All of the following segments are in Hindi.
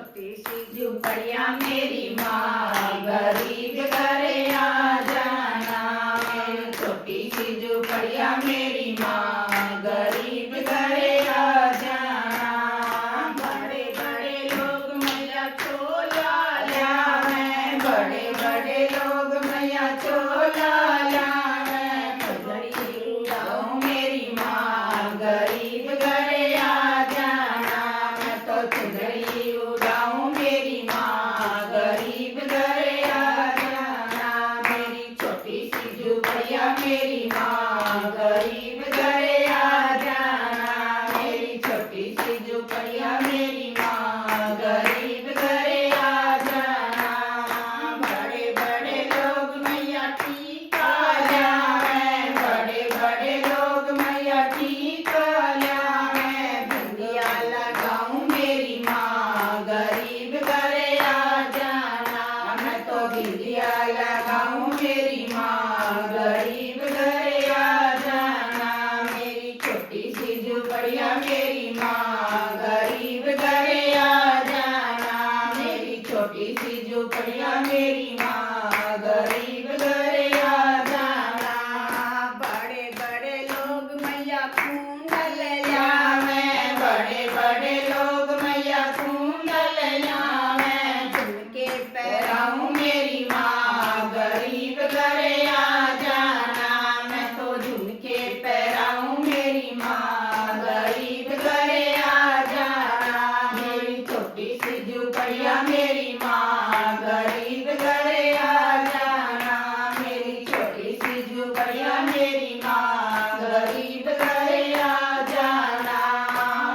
छोटी सी झुपड़िया मेरी माँ, गरीब घरे आ जाना। मेरी छोटी सी झुपड़िया मेरी माँ, गरीब घरे आ जाना। बड़े बड़े लोग मैया चोला लावे, बड़े बड़े लोग मैया चोला लावे। पगड़ी उड़ाऊं मेरी माँ, गरीब घरे आ जाना। मैं तो चुनरी उड़ाऊं मेरी माँ, गरीब घरे आ जाना। मेरी छोटी सी झुपड़िया मेरी माँ, गरीब घरे आ जाना। मेरी छोटी सी झुपड़िया मेरी माँ, गरीब घरे आ जाना। बड़े बड़े लोग मैया टीका लावे, बड़े बड़े लोग मैया टीका लावे। बिंदिया लगाऊं मेरी माँ, गरीब घरे आ जाना। मैं तो बिंदिया लगाऊं मेरी माँ, गरीब घरे आ जाना। मेरी छोटी सी झुपड़िया मेरी माँ, गरीब घरे आ जाना। मेरी छोटी सी झुपड़िया मेरी माँ, गरीब घरे आ जाना। बड़े बड़े लोग मैया कुंडल लावे, बड़े बड़े लोग मैया कुंडल लावे। झुमके पहराऊं मेरी माँ, गरीब घरे आ जाना। मैं तो झुमके पहराऊं मेरी माँ, गरीब घरे आ जाना। मेरी छोटी सी झुपड़िया मेरी माँ, गरीब घरे आ जाना। मेरी छोटी सी झुपड़िया मेरी माँ, गरीब घरे आ जाना।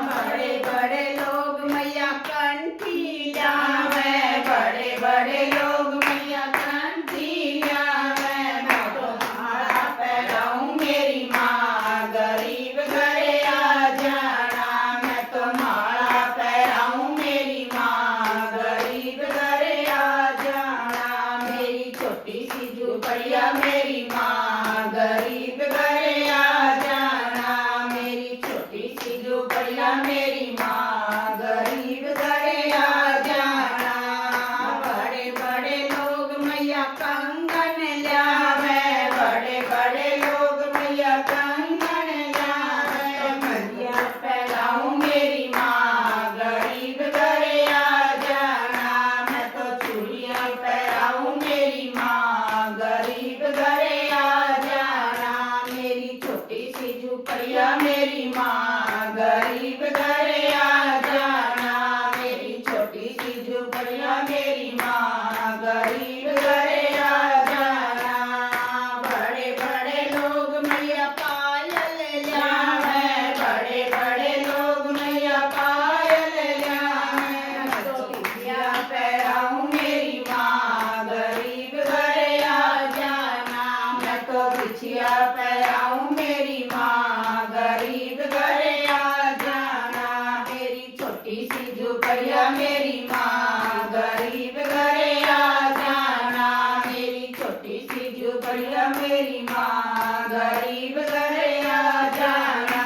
बड़े बड़े लोग मैया कंठी लावे, बड़े बड़े लोग मैया कंठी लावे। मैं तो माला पहराऊं मेरी माँ, गरीब घरे आ जाना। मैं तो माला पहराऊं मेरी माँ, गरीब घरे आ जाना। मेरी छोटी सी झुपड़िया मेरी माँ, गरीब घरे आ जाना। मेरी छोटी सी झुपड़िया मेरी माँ, गरीब घरे आ जाना। बड़े बड़े लोग मैया कंगन लावे, बड़े बड़े लोग मैया कंगन लावे। मैया पहराऊं मेरी माँ, गरीब घरे आ जाना। मैं तो चूड़ियाँ पहराऊं मेरी माँ, गरीब घरे आ जाना। मेरी छोटी सी झुपड़िया मेरी माँ, गरीब घरे आ जाना। मेरी छोटी सी झुपड़िया मेरी माँ, गरीब घरे आ जाना। बड़े बड़े लोग मैया पायल लावे, बड़े बड़े लोग मैया पायल लावे। मैं तो बिंदिया पहराऊं मेरी माँ, गरीब घरे आ जाना। मैं तो बिछिया पहराऊं मेरी माँ, गरीब घरे आ जाना। मेरी छोटी सी झुपड़िया मेरी माँ, गरीब घरे आ जाना। मेरी छोटी सी झुपड़िया मेरी माँ, गरीब घरे आ जाना।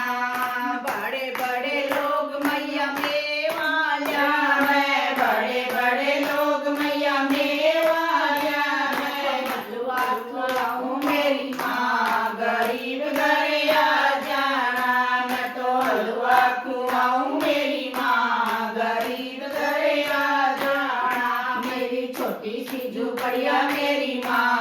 बड़े बड़े लोग मैया मेवा लावे, बड़े बड़े लोग मैया मेवा लावे। हलवा खिलाऊं मेरी माँ, गरीब घरे आ जाना। मैं तो हलवा खुआऊं मेरी माँ, गरीब घरे आ जाना। मेरी छोटी सी झुपड़िया मेरी माँ,